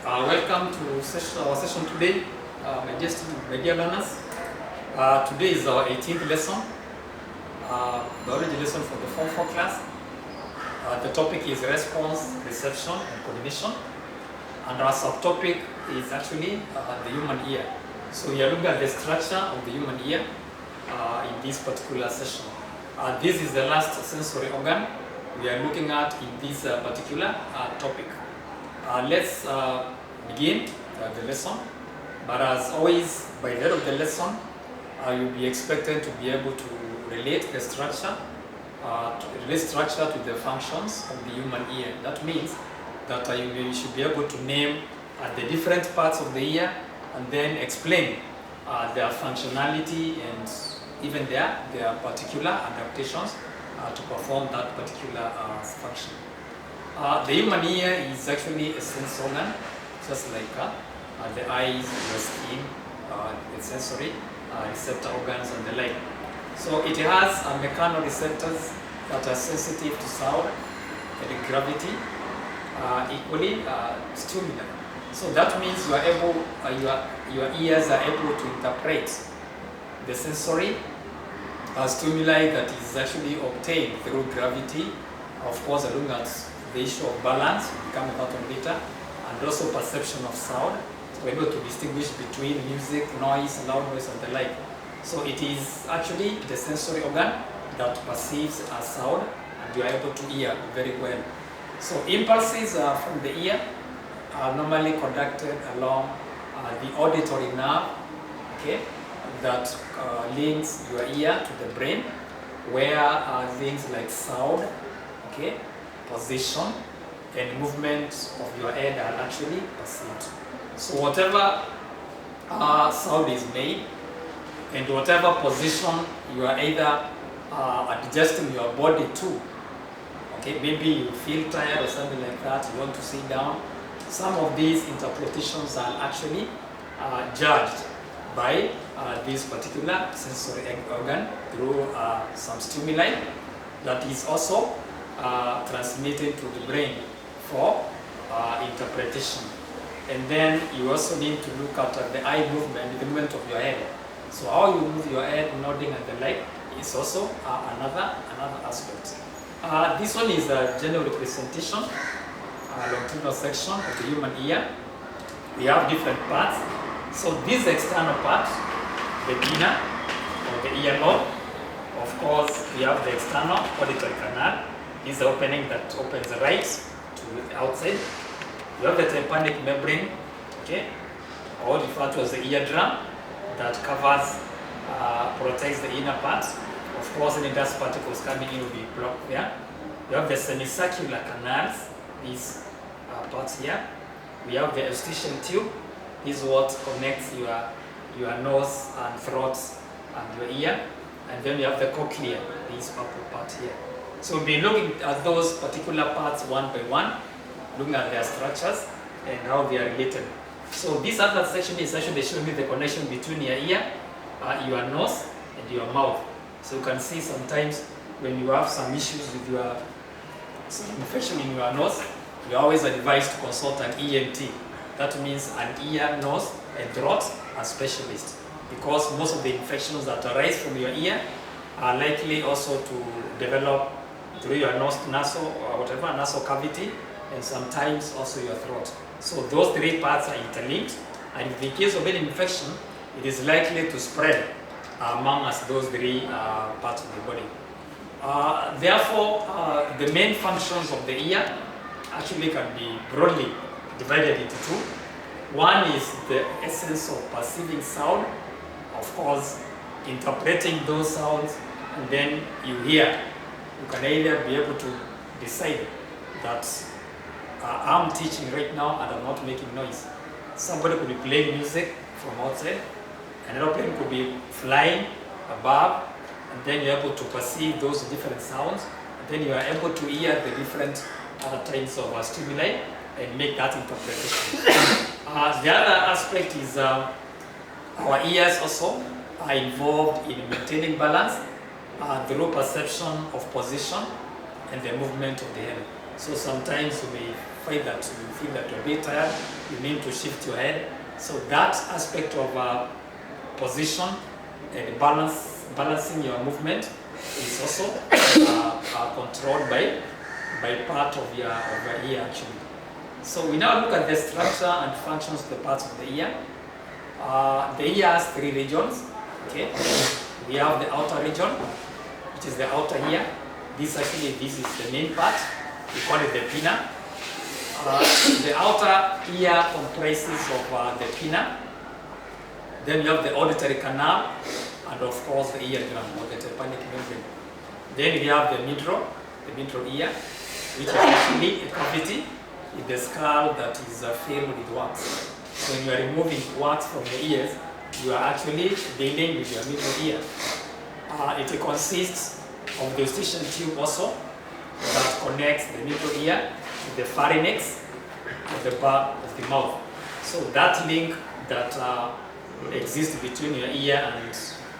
Welcome to our session today, my dear learners. Today is our 18th lesson, biology lesson for the Form 4 class. The topic is response, reception, and coordination. And our subtopic is actually the human ear. So we are looking at the structure of the human ear in this particular session. This is the last sensory organ we are looking at in this particular topic. Let's begin the lesson, but as always, by the end of the lesson, you'll be expected to be able to relate the structure, to the functions of the human ear. That means that you should be able to name the different parts of the ear and then explain their functionality and even their particular adaptations to perform that particular function. The human ear is actually a sense organ, just like the eyes, the skin, the sensory receptor organs and the like. So it has mechanoreceptors that are sensitive to sound and gravity, equally stimuli. So that means you are able, your ears are able to interpret the sensory stimuli that is actually obtained through gravity. Of course, looking at the issue of balance, we come about on later, and also perception of sound. So we're able to distinguish between music, noise, loud noise, and the like. So it is actually the sensory organ that perceives a sound, and you are able to hear very well. So impulses from the ear are normally conducted along the auditory nerve, okay, that links your ear to the brain, where things like sound, okay, position and movement of your head are actually perceived. So whatever sound is made and whatever position you are either adjusting your body to, okay, maybe you feel tired or something like that, you want to sit down, some of these interpretations are actually judged by this particular sensory organ through some stimuli that is also transmitted to the brain for interpretation. And then you also need to look at the eye movement, the movement of your head. So how you move your head, nodding and the like, is also another aspect. This one is a general representation, longitudinal section of the human ear. We have different parts. So this external part, the inner or the earlobe, of course we have the external auditory canal. This is the opening that opens right to the outside. You have the tympanic membrane, okay, or referred to as the eardrum, that covers, protects the inner part. Of course, any dust particles coming in will be blocked there. You have the semicircular canals, these parts here. We have the eustachian tube. This is what connects your nose and throat and your ear. And then you have the cochlea, this purple part here. So we'll be looking at those particular parts one by one, looking at their structures and how they are related. So this other section is actually showing me the connection between your ear, your nose, and your mouth. So you can see sometimes when you have some issues with some infection in your nose, you're always advised to consult an ENT. That means an ear, nose, and throat specialist, because most of the infections that arise from your ear are likely also to develop through your nasal or whatever, nasal cavity, and sometimes also your throat. So those three parts are interlinked, and in the case of any infection, it is likely to spread among us those three parts of the body. Therefore, the main functions of the ear actually can be broadly divided into two. One is the essence of perceiving sound, of course, interpreting those sounds, and then you hear. You can either be able to decide that I'm teaching right now and I'm not making noise. Somebody could be playing music from outside, an aeroplane could be flying above, and then you're able to perceive those different sounds, and then you are able to hear the different types of stimuli and make that interpretation. The other aspect is our ears also are involved in maintaining balance through perception of position and the movement of the head. So sometimes you may find that you feel that you're a bit tired, you need to shift your head. So that aspect of position and balancing your movement is also controlled by part of your ear actually. So we now look at the structure and functions of the parts of the ear. The ear has 3 regions. Okay, we have the outer region, which is the outer ear. This is the main part. We call it the pinna. The outer ear comprises of the pinna. Then you have the auditory canal, and of course the eardrum or the tympanic membrane. Then we have the middle ear, which is actually a cavity in the skull that is filled with wax. So when you are removing wax from the ears, you are actually dealing with your middle ear. It consists of the eustachian tube also that connects the middle ear to the pharynx at the back of the mouth. So that link that exists between your ear and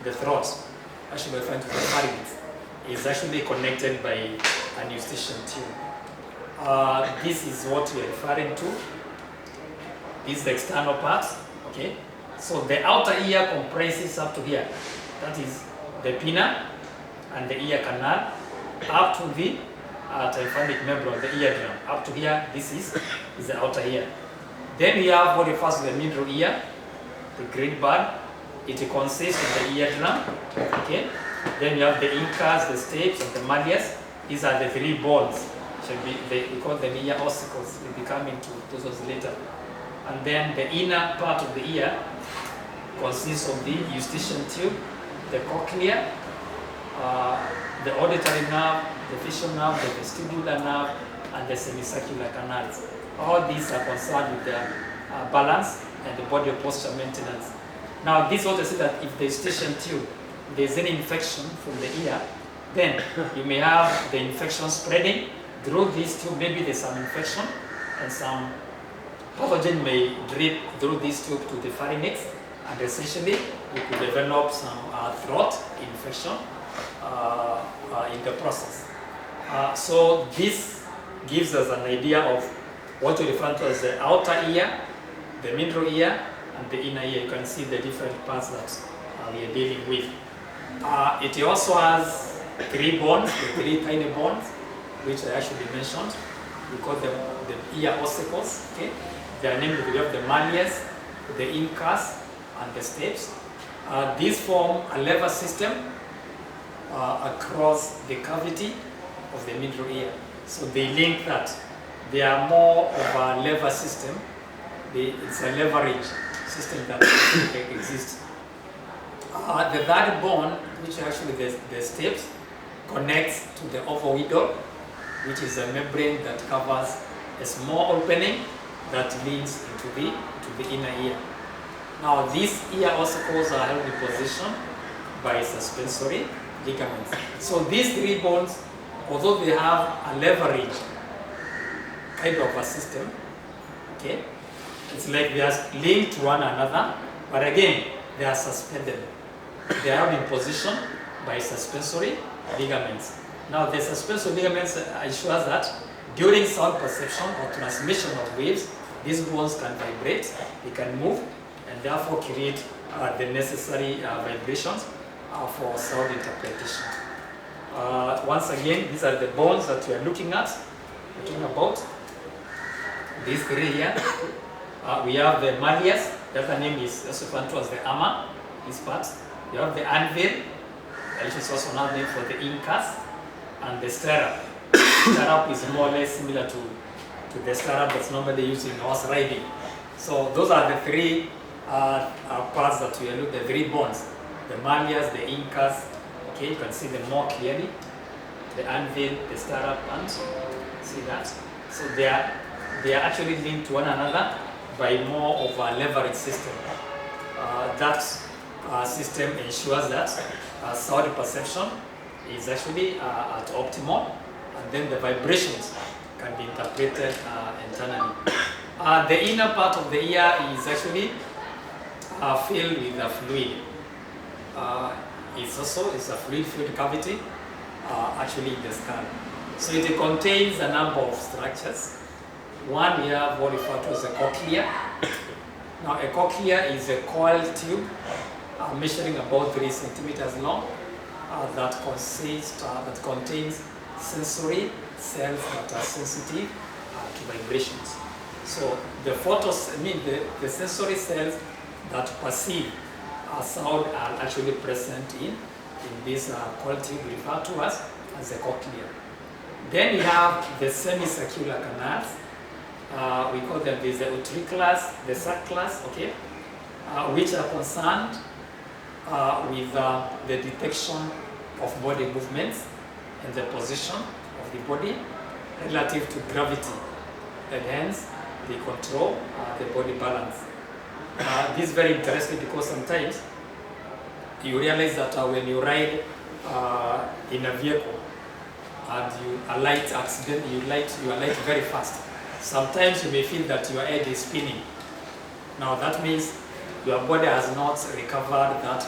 the throat, actually referring to the pharynx, is actually connected by an eustachian tube. This is what we are referring to. This is the external part. Okay. So the outer ear comprises up to here. That is the pinna and the ear canal up to the tympanic membrane, the eardrum. Up to here, this is the outer ear. Then we have what refers to the middle ear, the green bar. It consists of the eardrum. Okay. Then you have the incus, the stapes, and the malleus. These are the 3 bones. We call them ear ossicles. We'll be coming to those later. And then the inner part of the ear consists of the eustachian tube, the cochlea, the auditory nerve, the facial nerve, the vestibular nerve, and the semicircular canals. All these are concerned with the balance and the body posture maintenance. Now, this also says that if the eustachian tube, there's any infection from the ear, then you may have the infection spreading through this tube. Maybe there's some infection and some pathogen may drip through this tube to the pharynx, and essentially you could develop some throat infection in the process. So this gives us an idea of what we refer to as the outer ear, the middle ear, and the inner ear. You can see the different parts that we are dealing with. It also has 3 bones, the 3 tiny bones, which I actually mentioned. We call them the ear ossicles. Okay? They are named, we have the malleus, the incus, and the stapes. These form a lever system across the cavity of the middle ear. So they link that. They are more of a lever system. It's a leverage system that exists. The third bone, which actually the stapes, connects to the ovoidal, which is a membrane that covers a small opening that leads into the inner ear. Now, these ear ossicles are held in position by suspensory ligaments. So these 3 bones, although they have a leverage kind of a system, okay, it's like they are linked to one another, but again, they are suspended. They are held in position by suspensory ligaments. Now, the suspensory ligaments ensure that during sound perception or transmission of waves, these bones can vibrate, they can move, and therefore create the necessary vibrations for sound interpretation. Once again, these are the bones that we are looking at, talking about. These 3 here. We have the malleus, the other name is also referred to as the armor, this part. You have the anvil, which is also another name for the incus, and the stirrup. Stirrup is more or less similar to the stirrup that's normally used in horse riding. So those are the 3 parts that we are looking at, the 3 bones. The malleus, the incus, okay, you can see them more clearly. The anvil, the stirrup, and see that. So they are actually linked to one another by more of a leverage system. That system ensures that sound perception is actually at optimal, and then the vibrations can be interpreted internally. The inner part of the ear is actually filled with a fluid. It's a fluid-filled cavity actually in the skull. So it contains a number of structures. One, we have what referred to as a cochlea. Now, a cochlea is a coiled tube measuring about 3 centimeters long that contains sensory cells that are sensitive to vibrations. So the the sensory cells that perceive sound are actually present in this coiled tube referred to as a cochlea. Then we have the semicircular canals. We call them the utriculars, the circulars, okay, which are concerned with the detection of body movements and the position of the body relative to gravity, and hence they control the body balance. This is very interesting because sometimes you realize that when you ride in a vehicle and you alight you alight very fast, sometimes you may feel that your head is spinning. Now that means your body has not recovered that,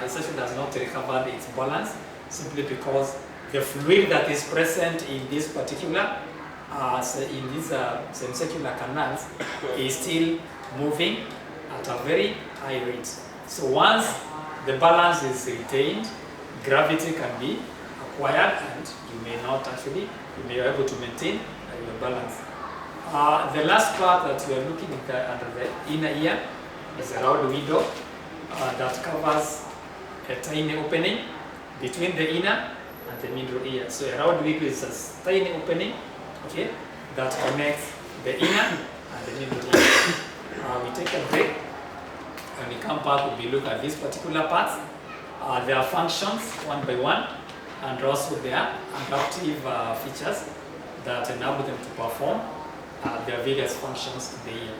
essentially has not recovered its balance, simply because the fluid that is present in this particular, in these semicircular canals is still moving at a very high rate. So once the balance is retained, gravity can be acquired and you may be able to maintain your balance. The last part that we are looking at under the inner ear is a round window that covers a tiny opening between the inner and the middle ear. So a round window is a tiny opening, okay, that connects the inner and the middle ear. We take a break. When we come back, we'll be looking at these particular parts, their functions one by one, and also their adaptive features that enable them to perform their various functions in the ear.